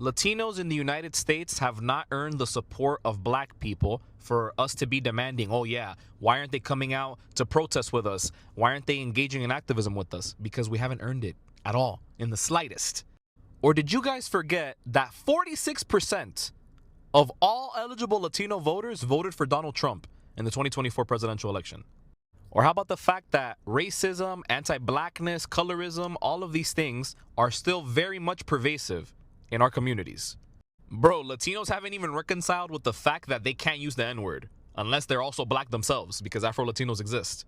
Latinos in the United States have not earned the support of black people for us to be demanding, oh yeah, why aren't they coming out to protest with us? Why aren't they engaging in activism with us? Because we haven't earned it at all, in the slightest. Or did you guys forget that 46% of all eligible Latino voters voted for Donald Trump in the 2024 presidential election? Or how about the fact that racism, anti-blackness, colorism, all of these things are still very much pervasive in our communities? Bro, Latinos haven't even reconciled with the fact that they can't use the N-word unless they're also black themselves, because Afro-Latinos exist.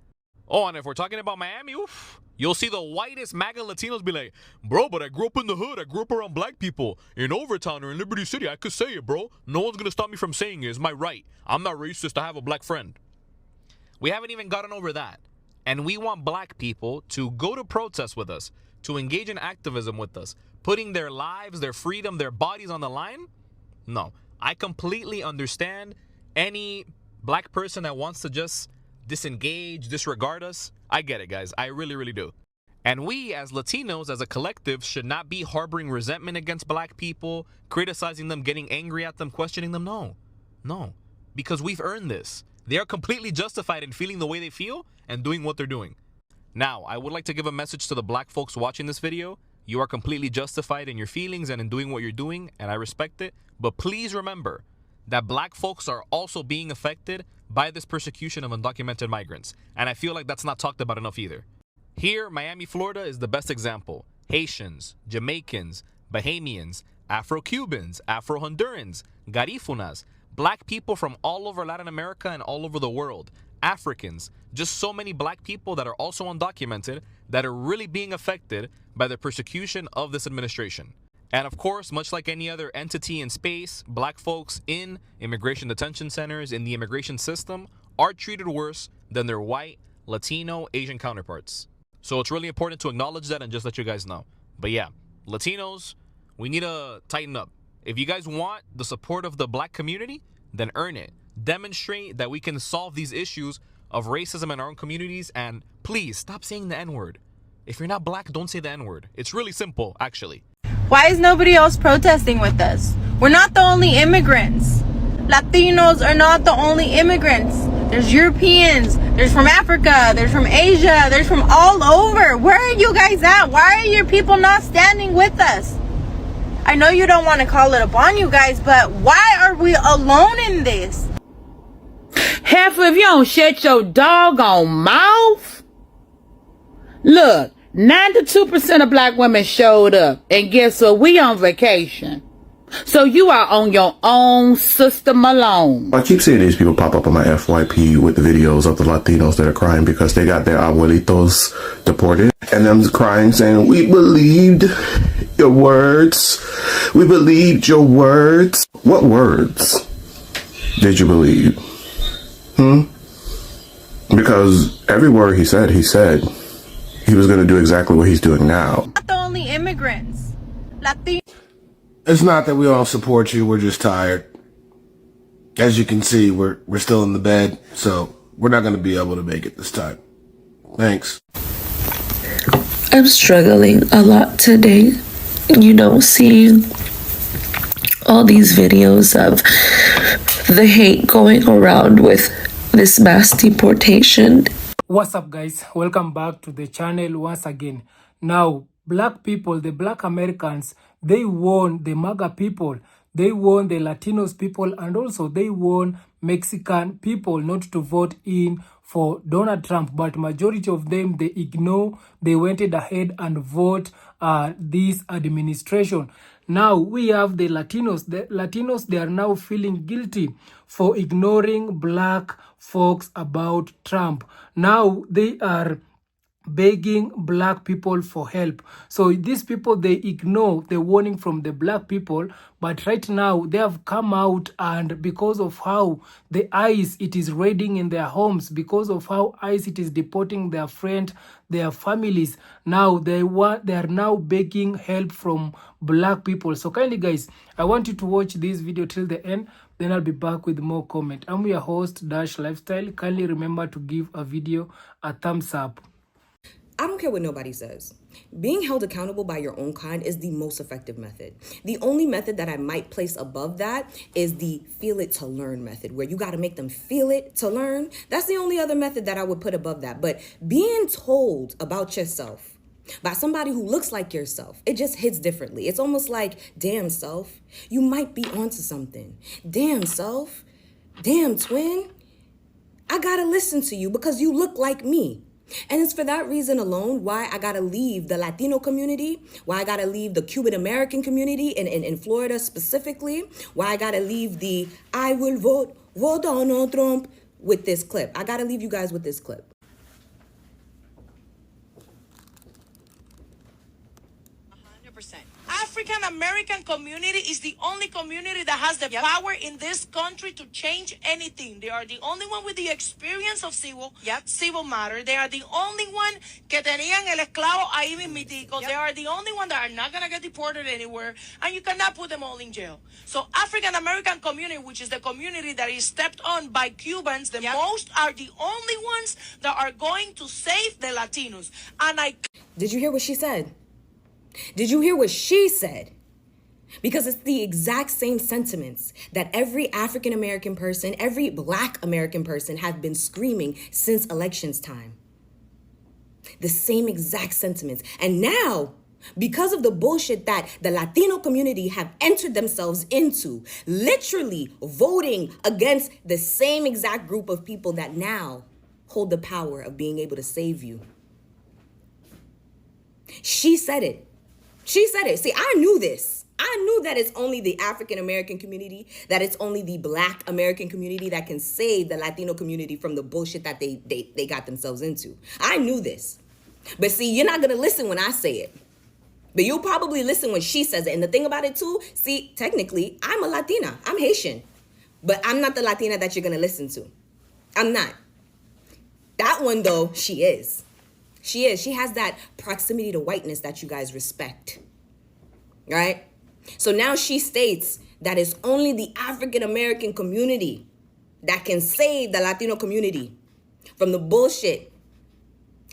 Oh, and if we're talking about Miami, oof, you'll see the whitest MAGA Latinos be like, bro, but I grew up in the hood. I grew up around black people. In Overtown or in Liberty City, I could say it, bro. No one's going to stop me from saying it. It's my right. I'm not racist. I have a black friend. We haven't even gotten over that. And we want black people to go to protest with us, to engage in activism with us, putting their lives, their freedom, their bodies on the line? No. I completely understand any black person that wants to just disengage, disregard us. I get it, guys. I really, really do. And we, as Latinos, as a collective, should not be harboring resentment against black people, criticizing them, getting angry at them, questioning them. No. No. Because we've earned this. They are completely justified in feeling the way they feel and doing what they're doing. Now, I would like to give a message to the black folks watching this video. You are completely justified in your feelings and in doing what you're doing, and I respect it. But please remember that black folks are also being affected by this persecution of undocumented migrants. And I feel like that's not talked about enough either. Here, Miami, Florida is the best example. Haitians, Jamaicans, Bahamians, Afro-Cubans, Afro-Hondurans, Garifunas, black people from all over Latin America and all over the world, Africans, just so many black people that are also undocumented that are really being affected by the persecution of this administration. And of course, much like any other entity in space, black folks in immigration detention centers, in the immigration system, are treated worse than their white, Latino, Asian counterparts. So it's really important to acknowledge that and just let you guys know. But yeah, Latinos, we need to tighten up. If you guys want the support of the black community, then earn it. Demonstrate that we can solve these issues of racism in our own communities, and please stop saying the N-word. If you're not black, don't say the N-word. It's really simple, actually. Why is nobody else protesting with us? We're not the only immigrants. Latinos are not the only immigrants. There's Europeans, there's from Africa, there's from Asia, there's from all over. Where are you guys at? Why are your people not standing with us? I know you don't want to call it upon you guys, but why are we alone in this? Heifer, if you don't shut your doggone mouth. Look, 92% of black women showed up. And guess what? We on vacation. So you are on your own, Sister Malone. I keep seeing these people pop up on my FYP with the videos of the Latinos that are crying because they got their abuelitos deported. And them crying saying, we believed your words. We believed your words. What words did you believe? Because every word he said he was going to do exactly what he's doing now. Not the only immigrants. It's not that we don't support you. We're just tired. As you can see, we're still in the bed, so we're not going to be able to make it this time. Thanks. I'm struggling a lot today. You know, seeing all these videos of the hate going around with this mass deportation. What's up, guys? Welcome back to the channel once again. Now, black people, the black Americans, they won the MAGA people, they won the Latinos people, and also they won Mexican people not to vote in for Donald Trump. But majority of them, they ignore, they went ahead and vote this administration. Now we have the Latinos. The Latinos, they are now feeling guilty for ignoring black folks about Trump. Now they are begging black people for help. So these people, they ignore the warning from the black people, but right now they have come out, and because of how the ICE it is raiding in their homes, because of how ICE it is deporting their friends, their families, now they are now begging help from black people. So kindly, guys, I want you to watch this video till the end, then I'll be back with more comment. I'm your host, Dash Lifestyle. Kindly remember to give a video a thumbs up. I don't care what nobody says. Being held accountable by your own kind is the most effective method. The only method that I might place above that is the feel it to learn method, where you got to make them feel it to learn. That's the only other method that I would put above that. But being told about yourself by somebody who looks like yourself, it just hits differently. It's almost like, damn self, you might be onto something. Damn self, damn twin, I gotta listen to you because you look like me. And it's for that reason alone why I gotta leave the Latino community, why I gotta leave the Cuban American community in Florida specifically, why I gotta leave the I will vote Donald Trump with this clip. I gotta leave you guys with this clip. African American community is the only community that has the power in this country to change anything. They are the only one with the experience of civil matter. They are the only one que tenían el esclavo ahí mismitico. They are the only one that are not going to get deported anywhere, and you cannot put them all in jail. So African American community, which is the community that is stepped on by Cubans, the most are the only ones that are going to save the Latinos. And Did you hear what she said? Did you hear what she said? Because it's the exact same sentiments that every African American person, every Black American person have been screaming since elections time. The same exact sentiments. And now, because of the bullshit that the Latino community have entered themselves into, literally voting against the same exact group of people that now hold the power of being able to save you. She said it. She said it. See, I knew this. I knew that it's only the African American community, that it's only the Black American community that can save the Latino community from the bullshit that they got themselves into. I knew this. But see, you're not going to listen when I say it. But you'll probably listen when she says it. And the thing about it too, see, technically, I'm a Latina. I'm Haitian. But I'm not the Latina that you're going to listen to. I'm not. That one, though, she is. She is. She has that proximity to whiteness that you guys respect. Right? So now she states that it's only the African American community that can save the Latino community from the bullshit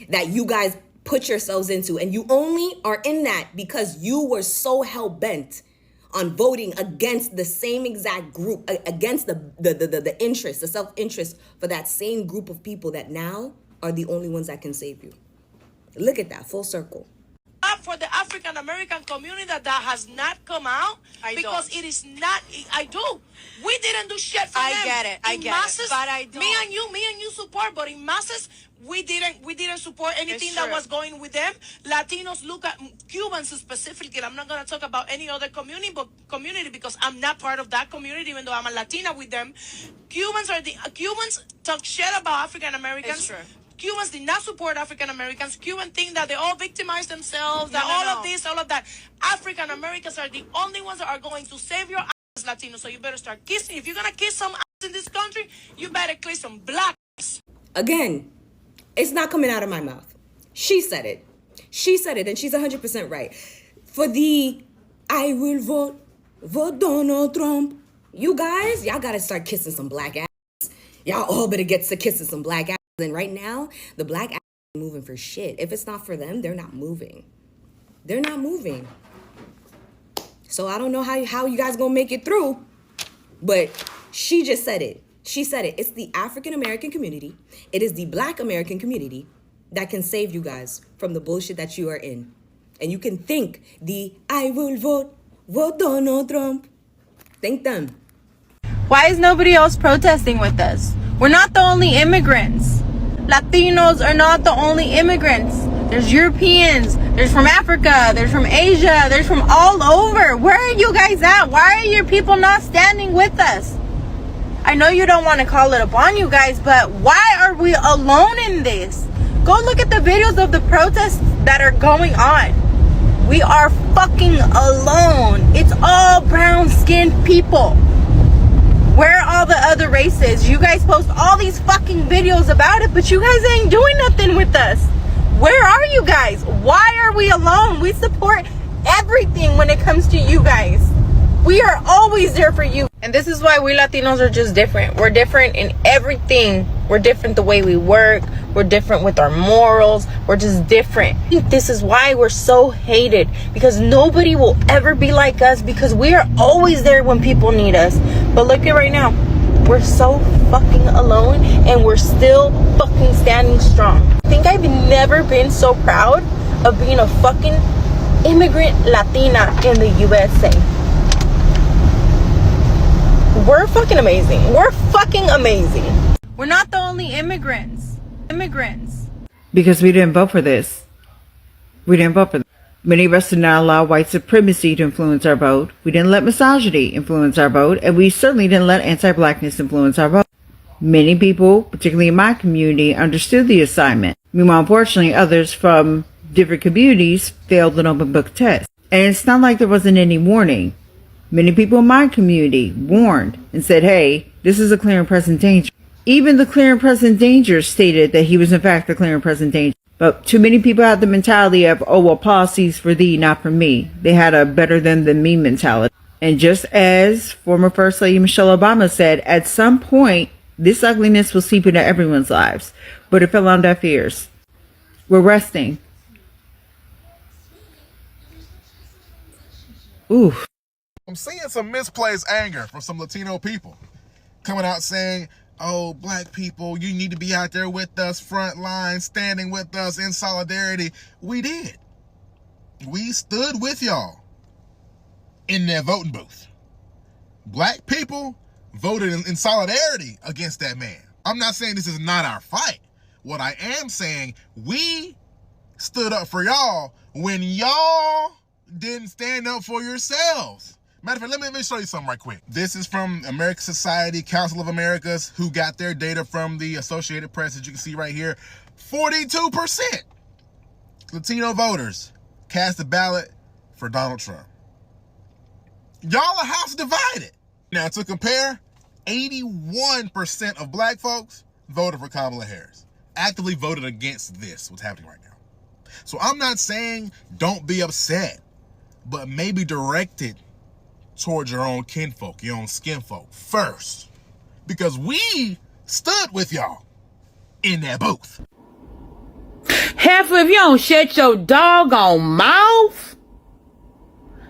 that you guys put yourselves into. And you only are in that because you were so hell-bent on voting against the same exact group, against the interest, the self-interest for that same group of people that now are the only ones that can save you. Look at that, full circle. For the African American community that has not come out it is not. I do. We didn't do shit for them. I get it. But I don't. Me and you support, but in masses, we didn't support anything that was going with them. Latinos look at Cubans specifically. I'm not gonna talk about any other community because I'm not part of that community, even though I'm a Latina with them. Cubans talk shit about African Americans. Cubans did not support African Americans. Cubans think that they all victimize themselves, of this, all of that. African Americans are the only ones that are going to save your ass, Latino. So you better start kissing. If you're going to kiss some ass in this country, you better kiss some black ass. Again, it's not coming out of my mouth. She said it. She said it, and she's 100% right. For the I will vote Donald Trump. You guys, y'all got to start kissing some black ass. Y'all all better get to kissing some black ass. And right now, the black ass is moving for shit. If it's not for them, they're not moving. They're not moving. So I don't know how you guys gonna make it through, but she just said it. She said it. It's the African American community. It is the Black American community that can save you guys from the bullshit that you are in. And you can think the I will vote Donald Trump. Think them. Why is nobody else protesting with us? We're not the only immigrants. Latinos are not the only immigrants. There's Europeans, there's from Africa, there's from Asia, there's from all over. Where are you guys at? Why are your people not standing with us? I know you don't want to call it upon you guys, but why are we alone in this? Go look at the videos of the protests that are going on. We are fucking alone. It's all brown-skinned people. Where are all the other races? You guys post all these fucking videos about it, but you guys ain't doing nothing with us. Where are you guys? Why are we alone? We support everything when it comes to you guys. We are always easier for you. And this is why we Latinos are just different. We're different in everything. We're different the way we work. We're different with our morals. We're just different. This is why we're so hated, because nobody will ever be like us, because we are always there when people need us. But look at right now. We're so fucking alone, and we're still fucking standing strong. I think I've never been so proud of being a fucking immigrant Latina in the USA. We're fucking amazing. We're fucking amazing. We're not the only immigrants. Because we didn't vote for this. We didn't vote for this. Many of us did not allow white supremacy to influence our vote. We didn't let misogyny influence our vote. And we certainly didn't let anti-blackness influence our vote. Many people, particularly in my community, understood the assignment. Meanwhile, unfortunately, others from different communities failed an open book test. And it's not like there wasn't any warning. Many people in my community warned and said, hey, this is a clear and present danger. Even the clear and present danger stated that he was in fact a clear and present danger. But too many people had the mentality of, oh, well, policies for thee, not for me. They had a better than me mentality. And just as former First Lady Michelle Obama said, at some point, this ugliness will seep into everyone's lives. But it fell on deaf ears. We're resting. Ooh. I'm seeing some misplaced anger from some Latino people coming out saying, oh, black people, you need to be out there with us, front line, standing with us in solidarity. We did. We stood with y'all in their voting booth. Black people voted in solidarity against that man. I'm not saying this is not our fight. What I am saying, we stood up for y'all when y'all didn't stand up for yourselves. Matter of fact, let me show you something right quick. This is from American Society, Council of Americas, who got their data from the Associated Press, as you can see right here. 42% Latino voters cast a ballot for Donald Trump. Y'all are house divided. Now, to compare, 81% of black folks voted for Kamala Harris. Actively voted against this, what's happening right now. So I'm not saying don't be upset, but maybe direct it towards your own kinfolk, your own skinfolk first. Because we stood with y'all in that booth. Half of you don't shut your doggone mouth.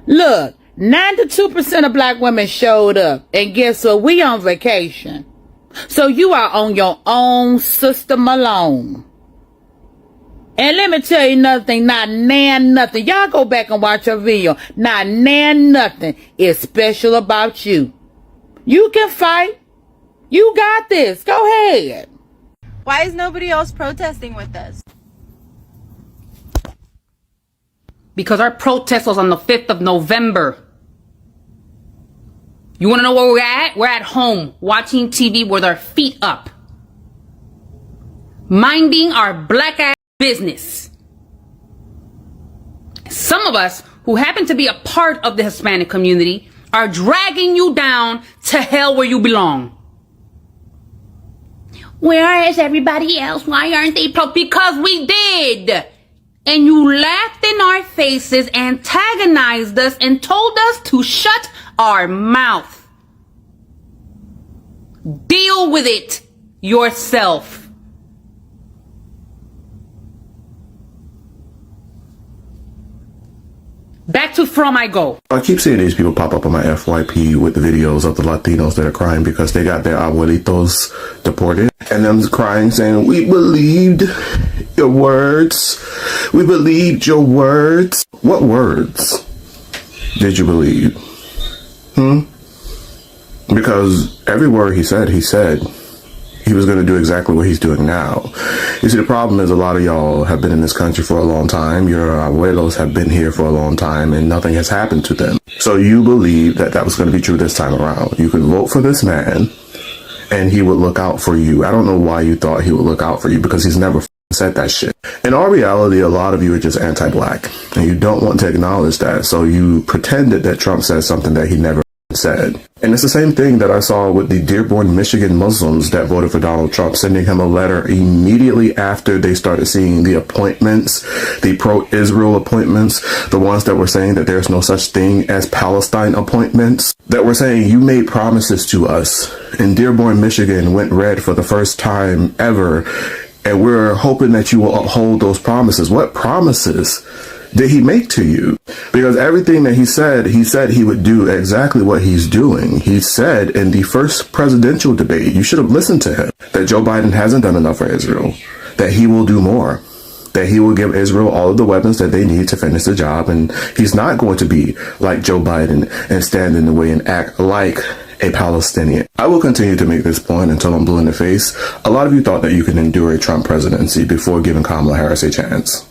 Look, 92% of black women showed up. And guess what? We on vacation. So you are on your own system alone. And let me tell you another thing, not nothing. Y'all go back and watch your video. Not nothing is special about you. You can fight. You got this. Go ahead. Why is nobody else protesting with us? Because our protest was on the 5th of November. You want to know where we're at? We're at home watching TV with our feet up. Minding our black ass business. Some of us who happen to be a part of the Hispanic community are dragging you down to hell where you belong. Where is everybody else? Why aren't they because we did. And you laughed in our faces, antagonized us, and told us to shut our mouth. Deal with it yourself. Back to From I Go. I keep seeing these people pop up on my FYP with the videos of the Latinos that are crying because they got their abuelitos deported. And them crying saying, we believed your words. We believed your words. What words did you believe? Because every word he said he was going to do exactly what he's doing now. You see, the problem is a lot of y'all have been in this country for a long time. Your abuelos have been here for a long time and nothing has happened to them. So you believe that that was going to be true this time around. You could vote for this man and he would look out for you. I don't know why you thought he would look out for you, because he's never said that shit. In all reality, a lot of you are just anti-black and you don't want to acknowledge that. So you pretended that Trump said something that he never said. And it's the same thing that I saw with the Dearborn, Michigan Muslims that voted for Donald Trump, sending him a letter immediately after they started seeing the appointments, the pro-Israel appointments, the ones that were saying that there's no such thing as Palestine appointments, that were saying you made promises to us. And Dearborn, Michigan went red for the first time ever. And we're hoping that you will uphold those promises. What promises did he make to you? Because everything that he said he would do exactly what he's doing. He said in the first presidential debate, you should have listened to him, that Joe Biden hasn't done enough for Israel, that he will do more, that he will give Israel all of the weapons that they need to finish the job. And he's not going to be like Joe Biden and stand in the way and act like a Palestinian. I will continue to make this point until I'm blue in the face. A lot of you thought that you could endure a Trump presidency before giving Kamala Harris a chance.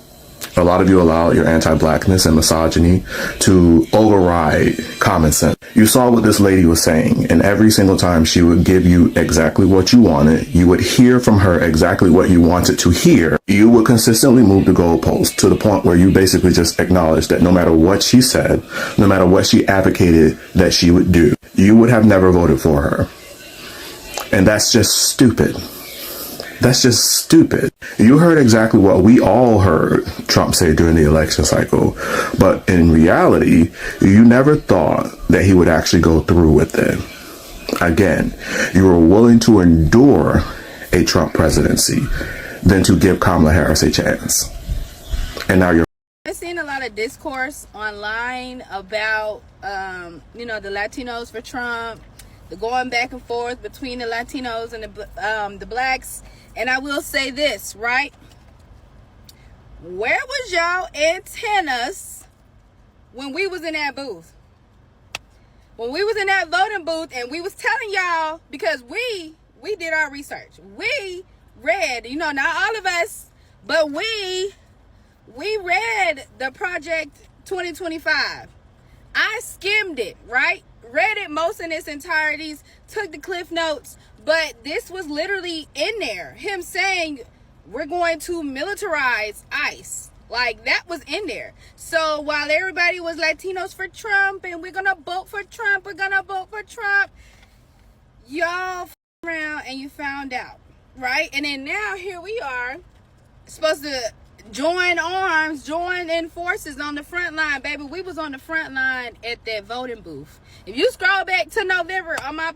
A lot of you allowed your anti-blackness and misogyny to override common sense. You saw what this lady was saying, and every single time she would give you exactly what you wanted, you would hear from her exactly what you wanted to hear. You would consistently move the goalposts to the point where you basically just acknowledged that no matter what she said, no matter what she advocated that she would do, you would have never voted for her. And that's just stupid. That's just stupid. You heard exactly what we all heard Trump say during the election cycle. But in reality, you never thought that he would actually go through with it. Again, you were willing to endure a Trump presidency than to give Kamala Harris a chance. And now you're... I've seen a lot of discourse online about, the Latinos for Trump, the going back and forth between the Latinos and the blacks. And I will say this, right? Where was y'all antennas when we was in that booth? When we was in that voting booth and we was telling y'all, because we did our research. We read, not all of us, but we read the Project 2025. I skimmed it, right? Read it most in its entirety, took the cliff notes, but this was literally in there. Him saying, we're going to militarize ICE. Like, that was in there. So while everybody was Latinos for Trump and we're going to vote for Trump, y'all f***ed around and you found out, right? And then now here we are, supposed to join arms, join in forces on the front line. Baby, we was on the front line at that voting booth. If you scroll back to November on my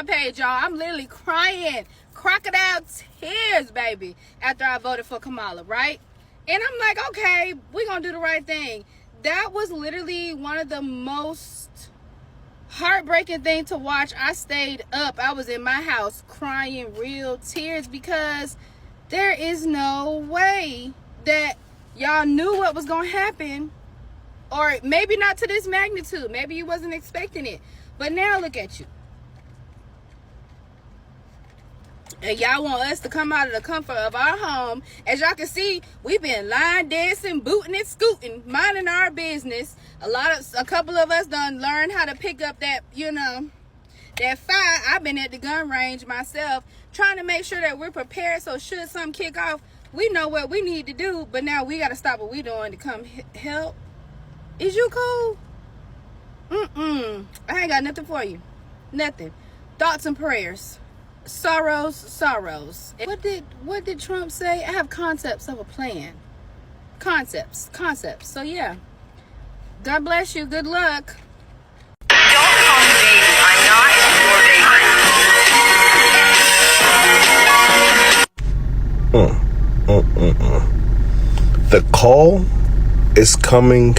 page, y'all, I'm literally crying, crocodile tears, baby, after I voted for Kamala, right? And I'm like, okay, we're going to do the right thing. That was literally one of the most heartbreaking things to watch. I stayed up. I was in my house crying real tears because there is no way that y'all knew what was going to happen. Or maybe not to this magnitude. Maybe you wasn't expecting it. But now look at you. And y'all want us to come out of the comfort of our home. As y'all can see, we've been line dancing, booting and scooting, minding our business. A couple of us done learned how to pick up that, that fire. I've been at the gun range myself, trying to make sure that we're prepared. So should something kick off, we know what we need to do. But now we got to stop what we're doing to come help. Is you cool? I ain't got nothing for you. Nothing. Thoughts and prayers. Sorrows. What did Trump say? I have concepts of a plan. Concepts. So yeah. God bless you. Good luck. Don't call me baby. I'm not your baby. The call is coming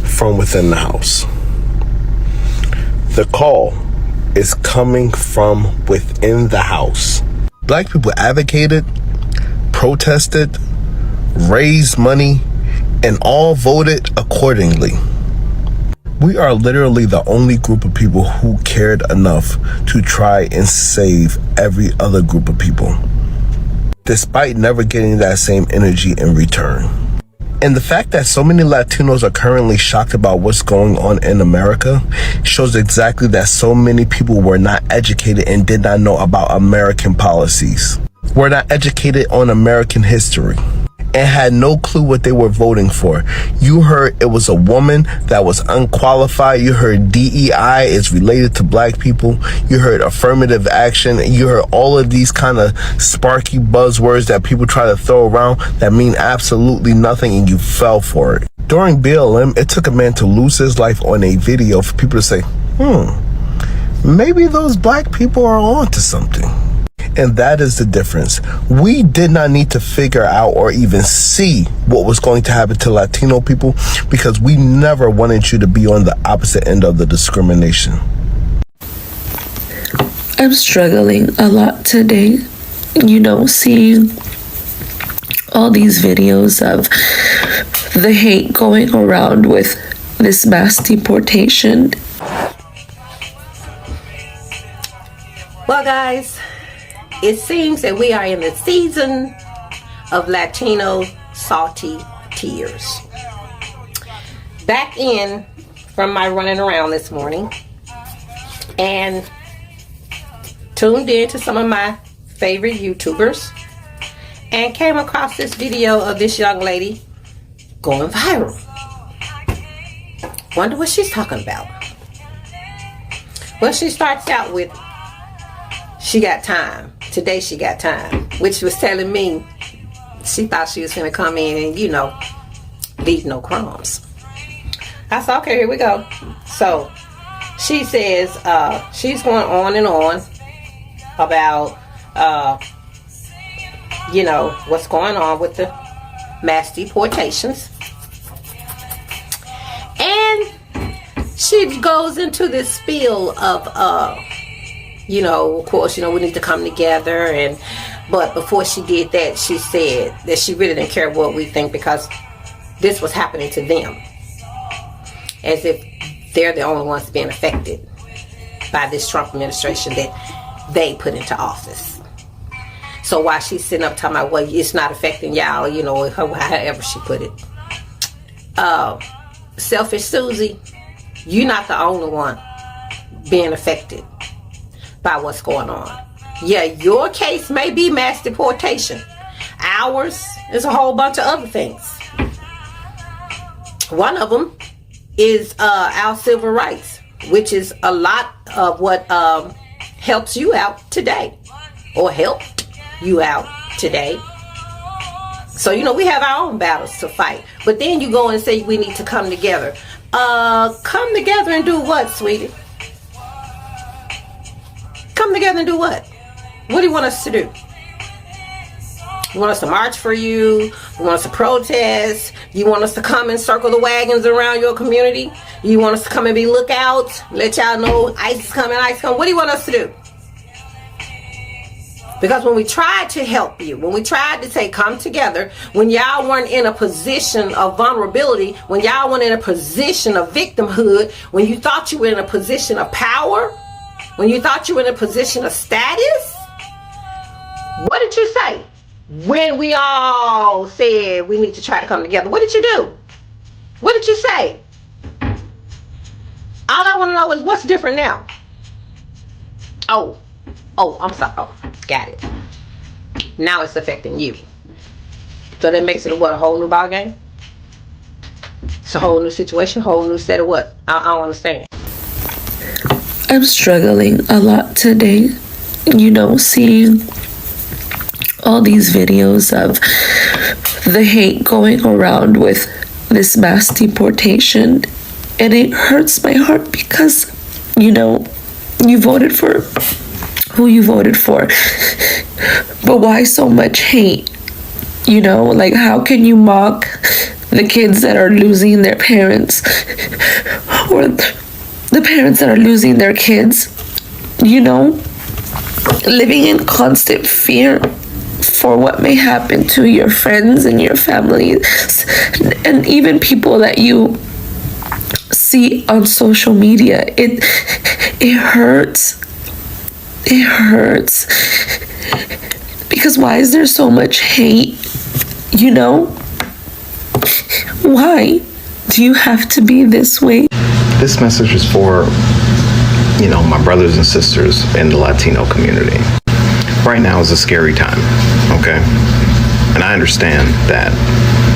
from within the house. The call is coming from within the house. Black people advocated, protested, raised money, and all voted accordingly. We are literally the only group of people who cared enough to try and save every other group of people, despite never getting that same energy in return. And the fact that so many Latinos are currently shocked about what's going on in America shows exactly that so many people were not educated and did not know about American policies. Were not educated on American history. and had no clue what they were voting for. You heard it was a woman that was unqualified. You heard DEI is related to black people. You heard affirmative action. You heard all of these kind of sparky buzzwords that people try to throw around that mean absolutely nothing, and you fell for it. During BLM, it took a man to lose his life on a video for people to say, maybe those black people are on to something. And that is the difference. We did not need to figure out or even see what was going to happen to Latino people because we never wanted you to be on the opposite end of the discrimination. I'm struggling a lot today, seeing all these videos of the hate going around with this mass deportation. Well, guys, it seems that we are in the season of Latino salty tears. Back in from my running around this morning and tuned in to some of my favorite YouTubers and came across this video of this young lady going viral. Wonder what she's talking about. Well, she starts out with, she got time. Today she got time. Which was telling me she thought she was going to come in and, leave no crumbs. I said, okay, here we go. So she says she's going on and on about, what's going on with the mass deportations. And she goes into this spiel of, of course, we need to come together. But before she did that, she said that she really didn't care what we think because this was happening to them. As if they're the only ones being affected by this Trump administration that they put into office. So while she's sitting up talking about, well, it's not affecting y'all, however she put it. Selfish Susie, you're not the only one being affected by what's going on. Yeah, your case may be mass deportation. Ours is a whole bunch of other things. One of them is our civil rights, which is a lot of what helps you out today, or helped you out today. So, we have our own battles to fight. But then you go and say we need to come together. Come together and do what, sweetie? Come together and do what? What do you want us to do? You want us to march for you? You want us to protest? You want us to come and circle the wagons around your community? You want us to come and be lookouts? Let y'all know ICE is coming, ICE is coming. What do you want us to do? Because when we tried to help you, when we tried to say come together, when y'all weren't in a position of vulnerability, when y'all weren't in a position of victimhood, when you thought you were in a position of power, when you thought you were in a position of status, what did you say? When we all said we need to try to come together, what did you do? What did you say? All I want to know is what's different now. Oh, I'm sorry. Oh, got it. Now it's affecting you. So that makes it a whole new ball game? It's a whole new situation, whole new set of what? I don't understand. I'm struggling a lot today, seeing all these videos of the hate going around with this mass deportation. And it hurts my heart because, you voted for who you voted for. But why so much hate? How can you mock the kids that are losing their parents? Or the parents that are losing their kids? Living in constant fear for what may happen to your friends and your families and even people that you see on social media. It hurts. It hurts. Because why is there so much hate? Why do you have to be this way? This message is for, my brothers and sisters in the Latino community. Right now is a scary time, okay? And I understand that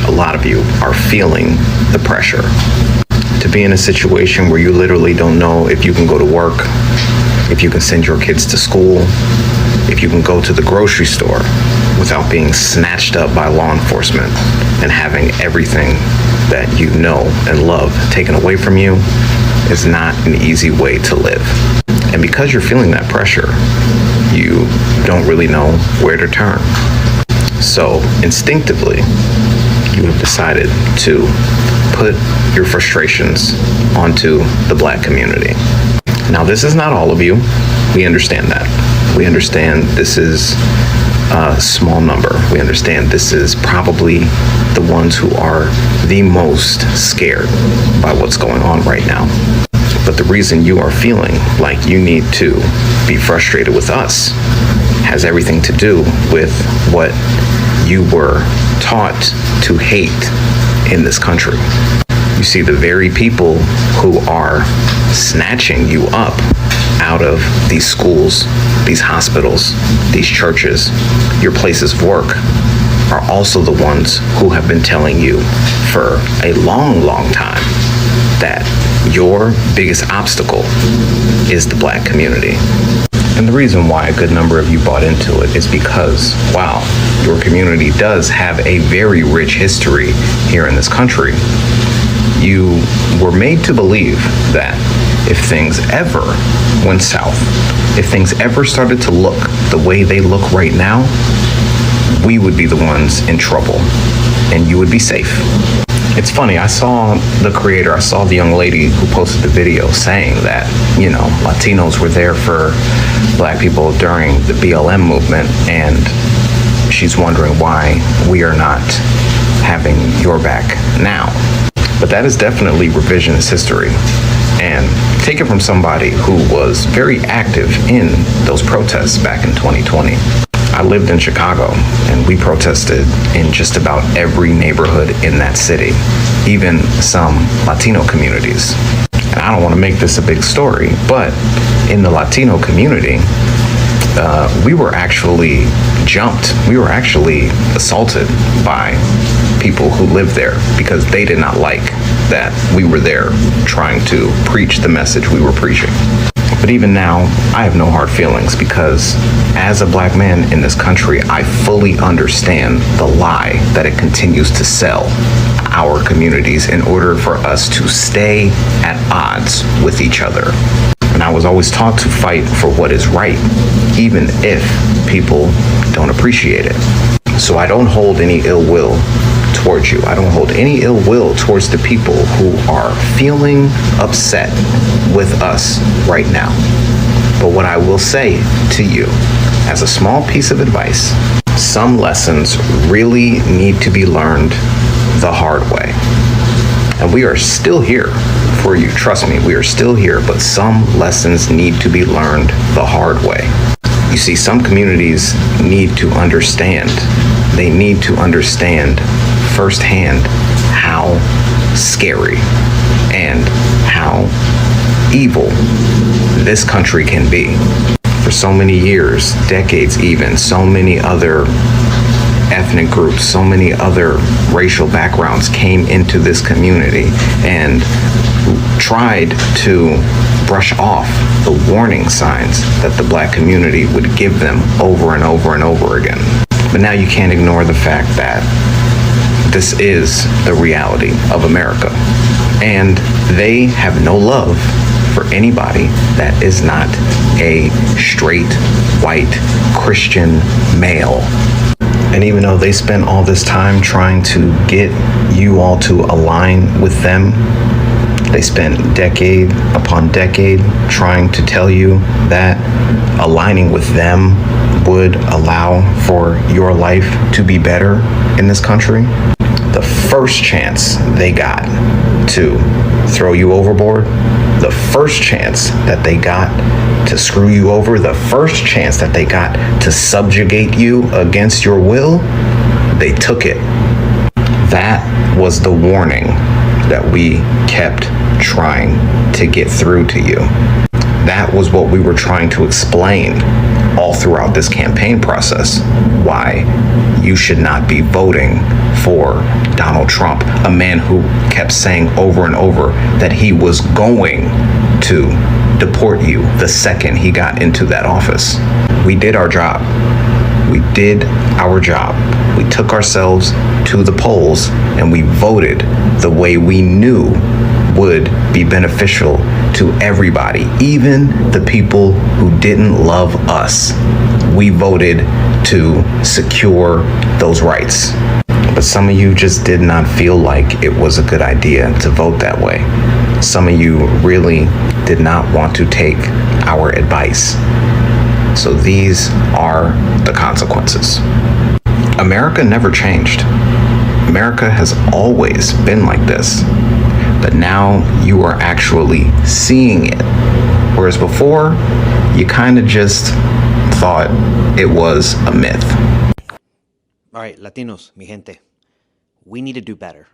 a lot of you are feeling the pressure to be in a situation where you literally don't know if you can go to work, if you can send your kids to school, if you can go to the grocery store without being snatched up by law enforcement and having everything that you know and love taken away from you. Is not an easy way to live. And because you're feeling that pressure, you don't really know where to turn. So instinctively, you have decided to put your frustrations onto the Black community. Now, this is not all of you. We understand that. We understand this is a small number. We understand this is probably the ones who are the most scared by what's going on right now. But the reason you are feeling like you need to be frustrated with us has everything to do with what you were taught to hate in this country. You see, the very people who are snatching you up out of these schools, these hospitals, these churches, your places of work, are also the ones who have been telling you for a long, long time that your biggest obstacle is the Black community. And the reason why a good number of you bought into it is because, wow, your community does have a very rich history here in this country. You were made to believe that if things ever went south, if things ever started to look the way they look right now, we would be the ones in trouble and you would be safe. It's funny, I saw the young lady who posted the video saying that, you know, Latinos were there for Black people during the BLM movement, and she's wondering why we are not having your back now. But that is definitely revisionist history. And take it from somebody who was very active in those protests back in 2020. I lived in Chicago, and we protested in just about every neighborhood in that city, even some Latino communities. And I don't want to make this a big story, but in the Latino community, we were actually jumped. We were actually assaulted by people who lived there because they did not like that we were there trying to preach the message we were preaching. But even now, I have no hard feelings because as a Black man in this country, I fully understand the lie that it continues to sell our communities in order for us to stay at odds with each other. And I was always taught to fight for what is right, even if people don't appreciate it. So I don't hold any ill will towards you. I don't hold any ill will towards the people who are feeling upset with us right now. But what I will say to you, as a small piece of advice, some lessons really need to be learned the hard way. And we are still here for you. Trust me, we are still here, but some lessons need to be learned the hard way. You see, some communities need to understand. They need to understand firsthand how scary and how evil this country can be. For so many years, decades even, so many other ethnic groups, so many other racial backgrounds came into this community and tried to brush off the warning signs that the Black community would give them over and over and over again. But now you can't ignore the fact that this is the reality of America. And they have no love for anybody that is not a straight, white, Christian male. And even though they spent all this time trying to get you all to align with them, they spent decade upon decade trying to tell you that aligning with them would allow for your life to be better in this country. The first chance they got to throw you overboard, the first chance that they got to screw you over, the first chance that they got to subjugate you against your will, they took it. That was the warning that we kept trying to get through to you. That was what we were trying to explain all throughout this campaign process why you should not be voting for Donald Trump, a man who kept saying over and over that he was going to deport you the second he got into that office. We did our job. We did our job. We took ourselves to the polls and we voted the way we knew would be beneficial to everybody, even the people who didn't love us. We voted to secure those rights. But some of you just did not feel like it was a good idea to vote that way. Some of you really did not want to take our advice. So these are the consequences. America never changed. America has always been like this. But now you are actually seeing it. Whereas before, you kind of just thought it was a myth. All right, Latinos, mi gente, we need to do better.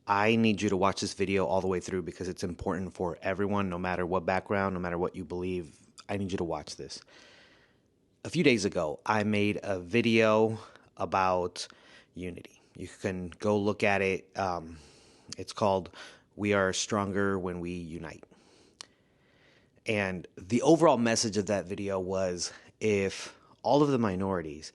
I need you to watch this video all the way through because it's important for everyone, no matter what background, no matter what you believe. I need you to watch this. A few days ago, I made a video about unity. You can go look at it. It's called "We Are Stronger When We Unite." And the overall message of that video was, if all of the minorities,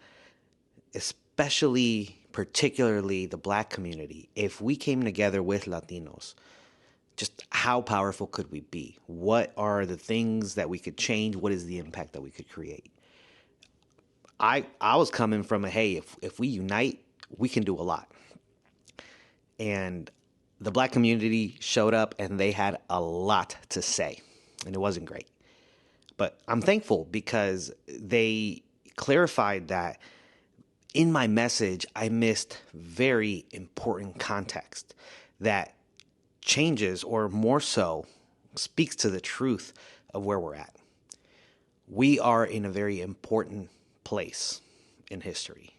particularly the Black community, if we came together with Latinos, just how powerful could we be? What are the things that we could change? What is the impact that we could create? I was coming from hey, if we unite, we can do a lot. And the Black community showed up and they had a lot to say, and it wasn't great. But I'm thankful because they clarified that in my message, I missed very important context that changes, or more so, speaks to the truth of where we're at. We are in a very important place in history.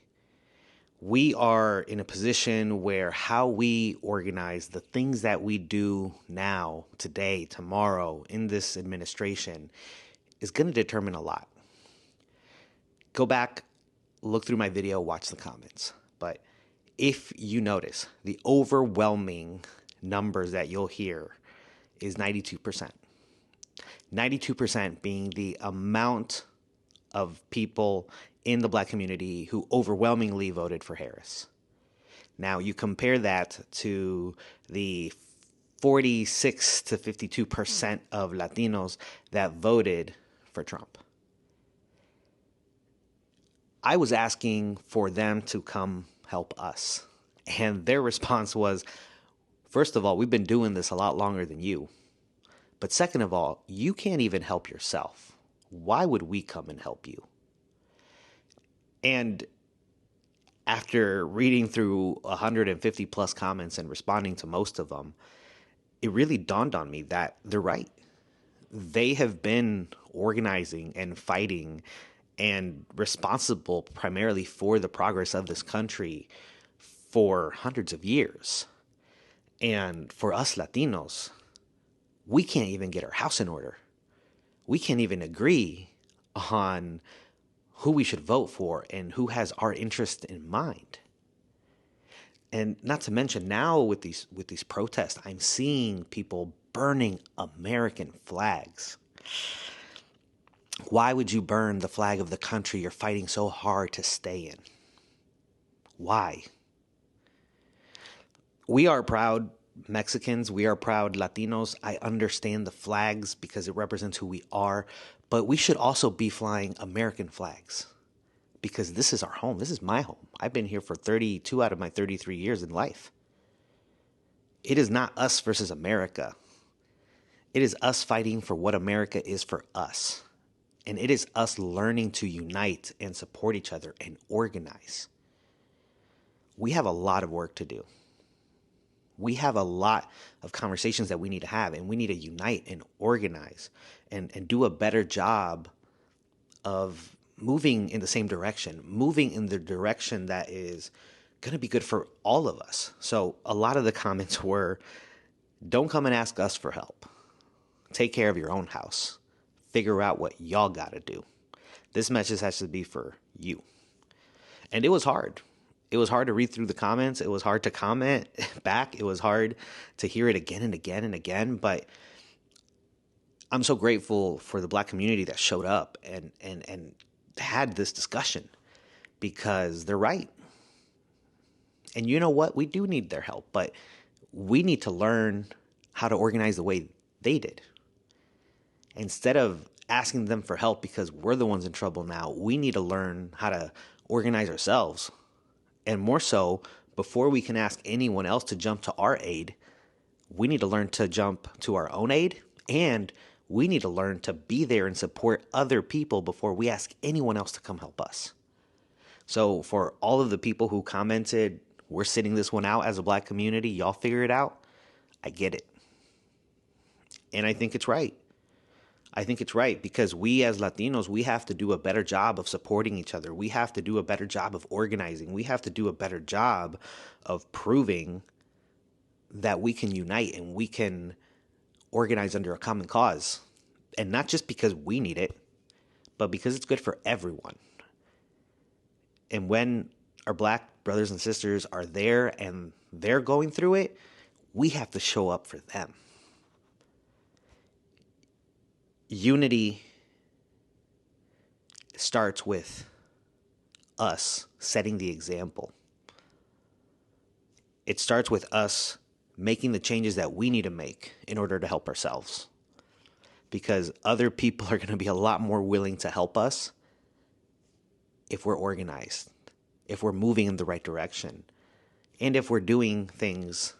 We are in a position where how we organize, the things that we do now, today, tomorrow, in this administration, is going to determine a lot. Go back, look through my video, watch the comments. But if you notice, the overwhelming numbers that you'll hear is 92%. 92% being the amount of people in the Black community who overwhelmingly voted for Harris. Now, you compare that to the 46 to 52% of Latinos that voted for Trump. I was asking for them to come help us. And their response was, first of all, we've been doing this a lot longer than you. But second of all, you can't even help yourself. Why would we come and help you? And after reading through 150 plus comments and responding to most of them, it really dawned on me that they're right. They have been organizing and fighting and responsible primarily for the progress of this country for hundreds of years. And for us Latinos, we can't even get our house in order. We can't even agree on who we should vote for and who has our interest in mind. And not to mention now with these protests, I'm seeing people burning American flags. Why would you burn the flag of the country you're fighting so hard to stay in? Why? We are proud Mexicans. We are proud Latinos. I understand the flags because it represents who we are. But we should also be flying American flags because this is our home. This is my home. I've been here for 32 out of my 33 years in life. It is not us versus America. It is us fighting for what America is for us. And it is us learning to unite and support each other and organize. We have a lot of work to do. We have a lot of conversations that we need to have, and we need to unite and organize and do a better job of moving in the same direction, moving in the direction that is going to be good for all of us. So a lot of the comments were, don't come and ask us for help. Take care of your own house. Figure out what y'all got to do. This message has to be for you. And it was hard. It was hard to read through the comments. It was hard to comment back. It was hard to hear it again and again and again. But I'm so grateful for the Black community that showed up and had this discussion, because they're right. And you know what? We do need their help, but we need to learn how to organize the way they did. Instead of asking them for help because we're the ones in trouble now, we need to learn how to organize ourselves. And more so, before we can ask anyone else to jump to our aid, we need to learn to jump to our own aid, and we need to learn to be there and support other people before we ask anyone else to come help us. So for all of the people who commented, we're sitting this one out as a Black community, y'all figure it out, I get it. And I think it's right. I think it's right, because we as Latinos, we have to do a better job of supporting each other. We have to do a better job of organizing. We have to do a better job of proving that we can unite and we can organize under a common cause. And not just because we need it, but because it's good for everyone. And when our Black brothers and sisters are there and they're going through it, we have to show up for them. Unity starts with us setting the example. It starts with us making the changes that we need to make in order to help ourselves. Because other people are going to be a lot more willing to help us if we're organized, if we're moving in the right direction, and if we're doing things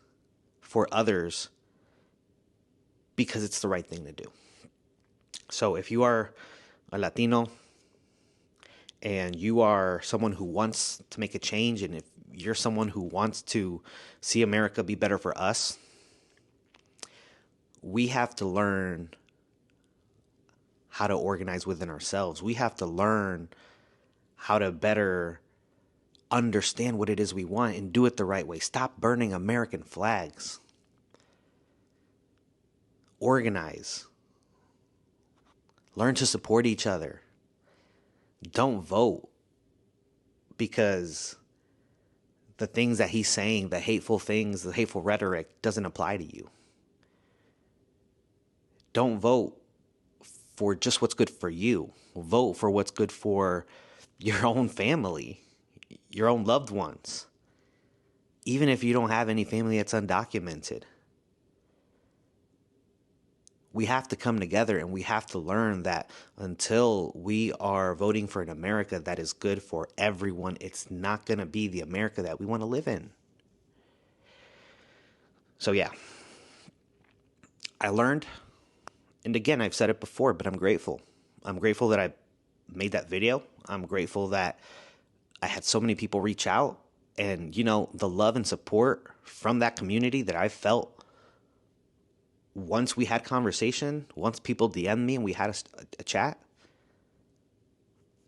for others because it's the right thing to do. So if you are a Latino and you are someone who wants to make a change, and if you're someone who wants to see America be better for us, we have to learn how to organize within ourselves. We have to learn how to better understand what it is we want and do it the right way. Stop burning American flags. Organize. Learn to support each other. Don't vote because the things that he's saying, the hateful things, the hateful rhetoric doesn't apply to you. Don't vote for just what's good for you. Vote for what's good for your own family, your own loved ones, even if you don't have any family that's undocumented. We have to come together and we have to learn that until we are voting for an America that is good for everyone, it's not going to be the America that we want to live in. So yeah, I learned, and again, I've said it before, but I'm grateful. I'm grateful that I made that video. I'm grateful that I had so many people reach out, and the love and support from that community that I felt once we had conversation, once people DM'd me and we had a chat,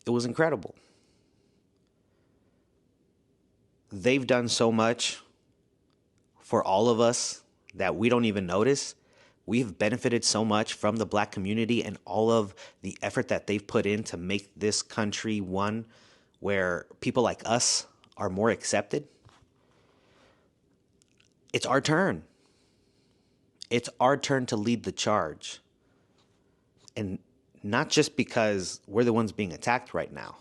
it was incredible. They've done so much for all of us that we don't even notice. We've benefited so much from the Black community and all of the effort that they've put in to make this country one where people like us are more accepted. It's our turn. It's our turn to lead the charge. And not just because we're the ones being attacked right now,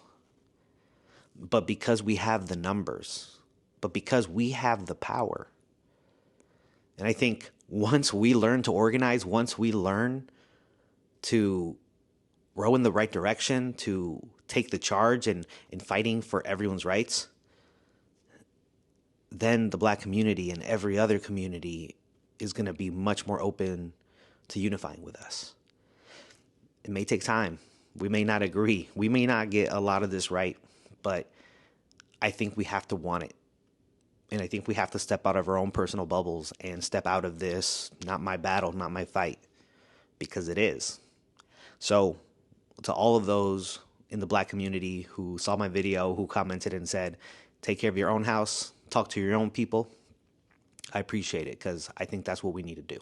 but because we have the numbers, but because we have the power. And I think once we learn to organize, once we learn to row in the right direction, to take the charge in fighting for everyone's rights, then the Black community and every other community is going to be much more open to unifying with us. It may take time. We may not agree. We may not get a lot of this right, but I think we have to want it. And I think we have to step out of our own personal bubbles and step out of this, not my battle, not my fight, because it is. So to all of those in the Black community who saw my video, who commented and said, take care of your own house, talk to your own people, I appreciate it, because I think that's what we need to do.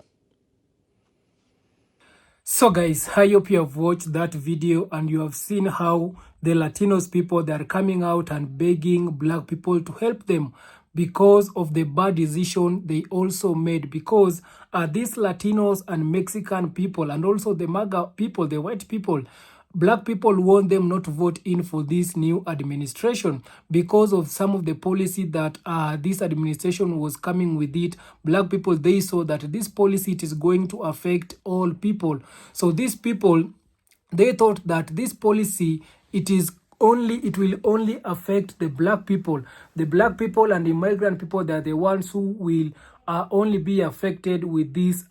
So guys, I hope you have watched that video and you have seen how the Latinos people, they are coming out and begging black people to help them because of the bad decision they also made, because these Latinos and Mexican people and also the MAGA people, the white people, black people want them not to vote in for this new administration because of some of the policy that this administration was coming with it. Black people, they saw that this policy, it is going to affect all people. So these people, they thought that this policy, it will only affect the black people. The black people and the migrant people, they are the ones who will only be affected with this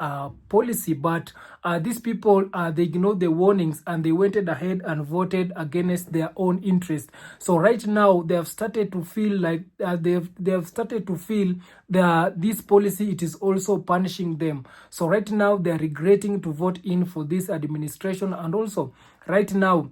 policy. But these people, they ignored the warnings and they went ahead and voted against their own interest. So right now they have started to feel like they have started to feel that this policy, it is also punishing them. So right now they are regretting to vote in for this administration, and also right now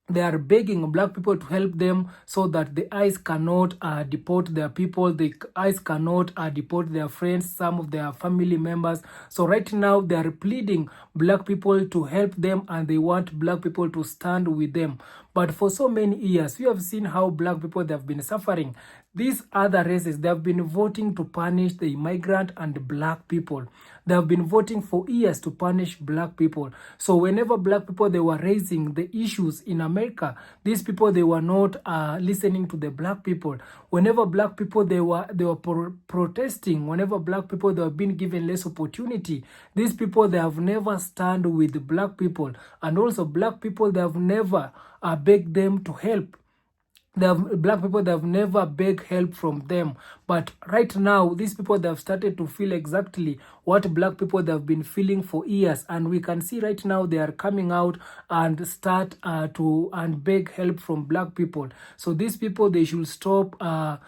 they are begging black people to help them so that the ICE cannot deport their people. The ICE cannot deport their friends, some of their family members. So right now they are pleading black people to help them, and they want black people to stand with them. But for so many years, we have seen how black people, they have been suffering. These other races, they have been voting to punish the immigrant and black people. They have been voting for years to punish black people. So whenever black people, they were raising the issues in America, these people, they were not listening to the black people. Whenever black people, they were protesting, whenever black people, they were being given less opportunity, these people, they have never stand with black people. And also black people, they have never begged them to help. Black people, they have never begged help from them. But right now, these people, they have started to feel exactly what black people, they have been feeling for years. And we can see right now they are coming out and start to beg help from black people. So these people, they should stop black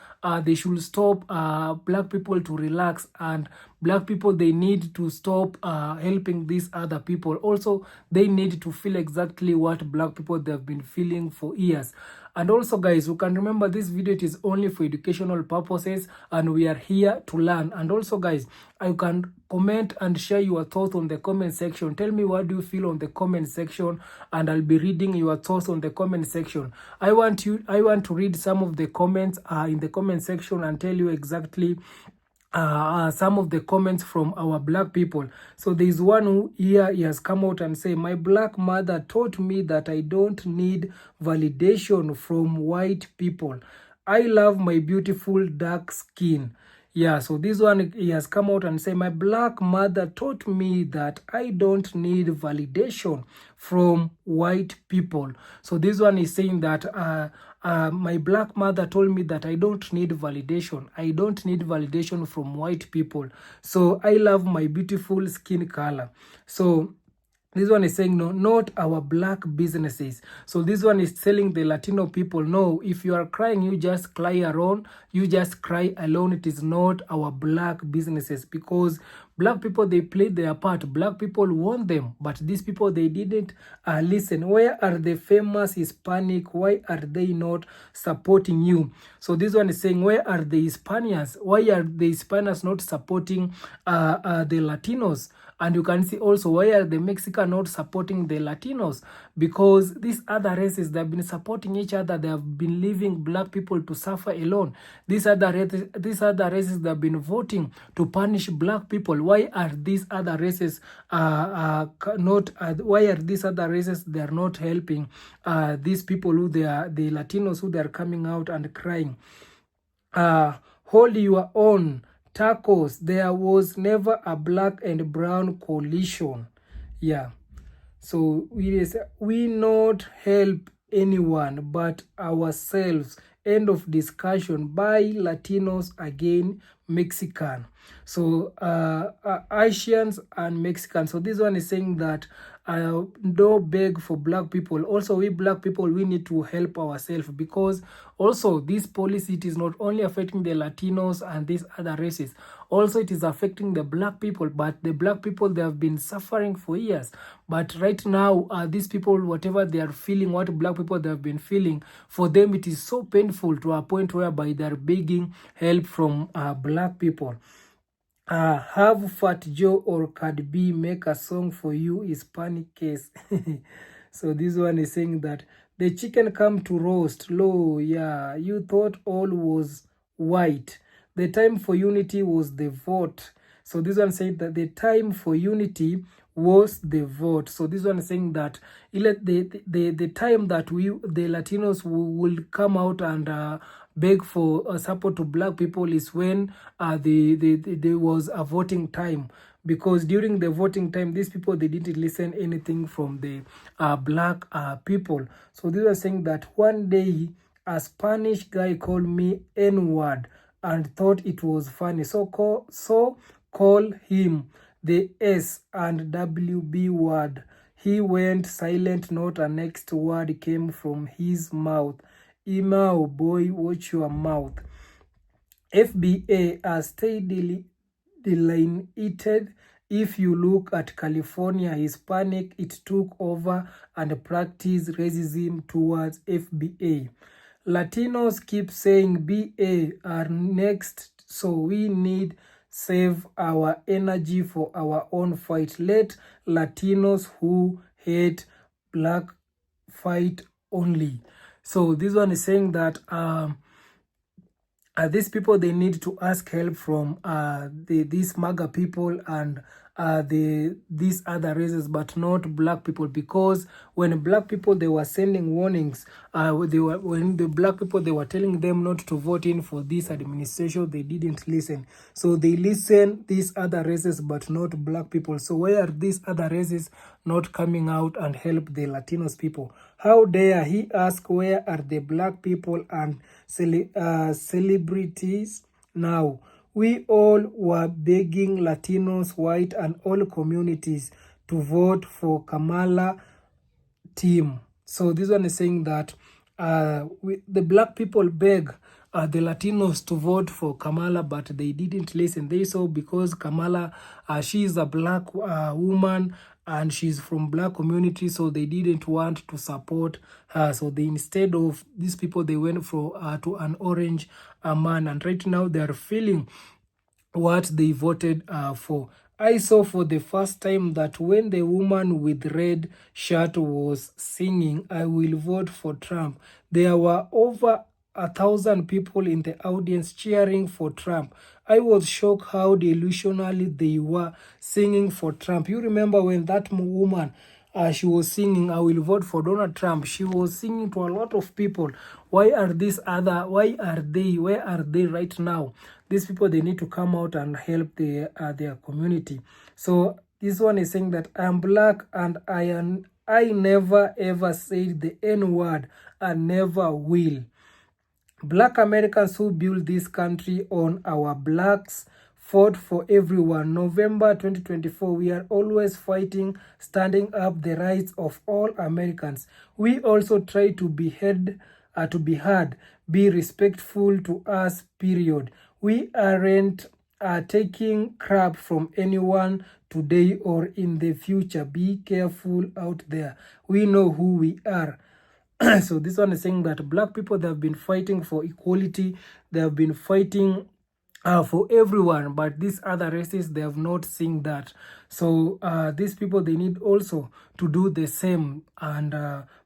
people to relax, and black people, they need to stop helping these other people. Also, they need to feel exactly what black people, they have been feeling for years. And also guys, you can remember this video, it is only for educational purposes and we are here to learn. And also guys, you can comment and share your thoughts on the comment section. Tell me what do you feel on the comment section, and I'll be reading your thoughts on the comment section. I want to read some of the comments in the comment section and tell you exactly some of the comments from our black people. So there is one who here, he has come out and say, my black mother taught me that I don't need validation from white people. I love my beautiful dark skin. Yeah, so this one, he has come out and say, my black mother taught me that I don't need validation from white people. So this one is saying that my black mother told me that I don't need validation. I don't need validation from white people. So I love my beautiful skin color. So this one is saying, no, not our black businesses. So this one is telling the Latino people, no, if you are crying, you just cry alone. You just cry alone. It is not our black businesses, because black people, they played their part. Black people want them, but these people, they didn't listen. Where are the famous Hispanic? Why are they not supporting you? So this one is saying, where are the Hispanians? Why are the Hispanians not supporting the Latinos? And you can see also, why are the Mexicans not supporting the Latinos? Because these other races, they have been supporting each other. They have been leaving black people to suffer alone. These other races, they have been voting to punish black people. Why are these other races why are these other races, they are not helping these people who they are, the Latinos who they are coming out and crying? Hold your own. Tacos, there was never a black and brown coalition. Yeah. So we not help anyone but ourselves. End of discussion. By Latinos again Mexican. So Asians and Mexicans. So this one is saying that don't beg for black people. Also, we black people, we need to help ourselves, because also this policy, it is not only affecting the Latinos and these other races, also it is affecting the black people. But the black people, they have been suffering for years. But right now, these people, whatever they are feeling, what black people they have been feeling, for them it is so painful to a point whereby they are begging help from black people. have Fat Joe or Cardi B make a song for you Hispanic case. So this one is saying that the chicken come to roast low. Yeah, you thought all was white. The time for unity was the vote. So this one said that the time for unity was the vote. So this one is saying that the time that the Latinos will come out and beg for support to black people is when there was a voting time, because during the voting time these people, they didn't listen anything from the black people. So they were saying that one day a Spanish guy called me N-word and thought it was funny, so call him the S and WB word. He went silent, not a next word came from his mouth. Email boy, watch your mouth. FBA are steadily delineated. If you look at California Hispanic, it took over and practiced racism towards FBA. Latinos keep saying BA are next, so we need save our energy for our own fight. Let Latinos who hate black fight only. So this one is saying that these people, they need to ask help from these MAGA people and these other races, but not black people, because when black people, they were sending warnings, when the black people, they were telling them not to vote in for this administration, they didn't listen. So they listen these other races but not black people. So where are these other races not coming out and help the Latinos people? How dare he ask where are the black people and celebrities now? We all were begging Latinos, white, and all communities to vote for Kamala team. So this one is saying that the black people beg the Latinos to vote for Kamala, but they didn't listen. They saw because Kamala, she is a black woman and she's from black community, so they didn't want to support her. So they, instead of these people, they went for to an orange man, and right now they are feeling what they voted for. I saw for the first time that when the woman with red shirt was singing, I will vote for Trump, there were over 1,000 people in the audience cheering for Trump. I was shocked how delusionally they were singing for Trump. You remember when that woman, she was singing, I will vote for Donald Trump. She was singing to a lot of people. Where are they right now? These people, they need to come out and help their community. So this one is saying that I'm black and I never ever said the N-word and never will. Black Americans who built this country on our blacks fought for everyone. November 2024, we are always fighting, standing up the rights of all Americans. We also try to be heard, be respectful to us, period. We aren't taking crap from anyone today or in the future. Be careful out there. We know who we are. So this one is saying that black people, they have been fighting for equality, they have been fighting for everyone, but these other races, they have not seen that. So these people, they need also to do the same, and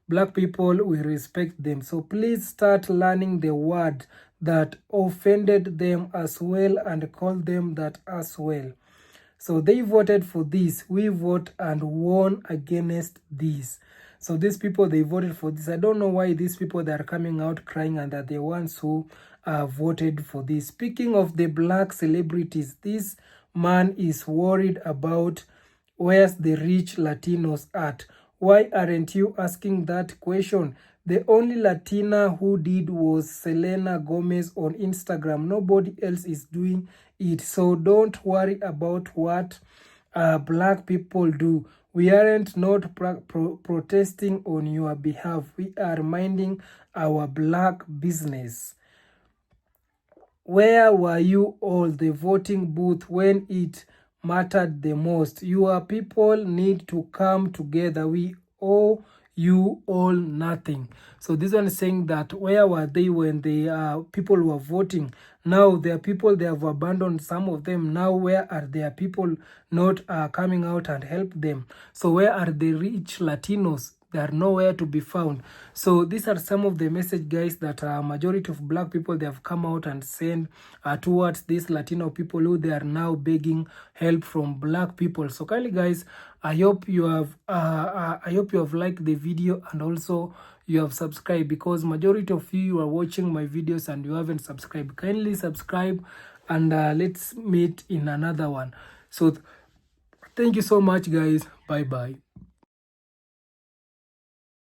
black people will respect them. So please start learning the word that offended them as well and call them that as well. So they voted for this, we vote and won against this. So these people, they voted for this. I don't know why these people, they are coming out crying and are the ones who voted for this. Speaking of the black celebrities, this man is worried about where's the rich Latinos at. Why aren't you asking that question? The only Latina who did was Selena Gomez on Instagram. Nobody else is doing it. So don't worry about what black people do. We aren't not protesting on your behalf. We are minding our black business. Where were you all the voting booth when it mattered the most? Your people need to come together. We owe you all nothing. So this one is saying that where were they when the people were voting? Now their people, they have abandoned some of them. Now where are their people not coming out and help them? So where are the rich Latinos? They are nowhere to be found. So these are some of the message, guys, that majority of black people, they have come out and sent towards these Latino people who they are now begging help from black people. So kindly, guys, I hope you have liked the video and also you have subscribed, because majority of you are watching my videos and you haven't subscribed. Kindly subscribe, and let's meet in another one. So thank you so much, guys. Bye bye.